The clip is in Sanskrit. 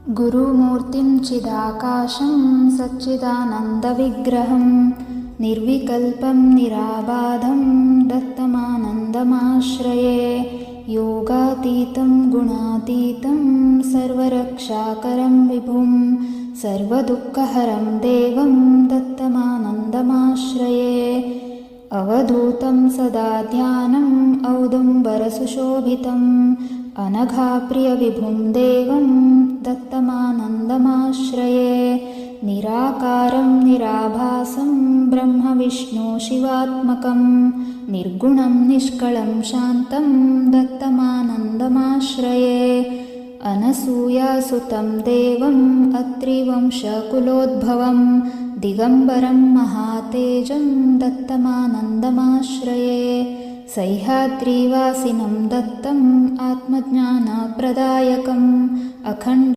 गुरुमूर्तिं चिदाकाशं सच्चिदानन्दविग्रहं निर्विकल्पं निराबाधं दत्तमानन्दमाश्रये। योगातीतं गुणातीतं सर्वरक्षाकरं विभुं सर्वदुःखहरं देवं दत्तमानन्दमाश्रये। अवधूतं सदा ध्यानम् औदुम्बरसुशोभितम् अनघाप्रियविभुं देवं दत्तमानन्दमाश्रये। निराकारं निराभासं ब्रह्मविष्णुशिवात्मकं निर्गुणं निष्कलं शान्तं दत्तमानन्दमाश्रये। अनसूयासुतं देवम् अत्रिवंशकुलोद्भवं दिगम्बरं महातेजं दत्तमानन्दमाश्रये। सह्याद्रिवासिनं दत्तम् आत्मज्ञानप्रदायकम् अखण्ड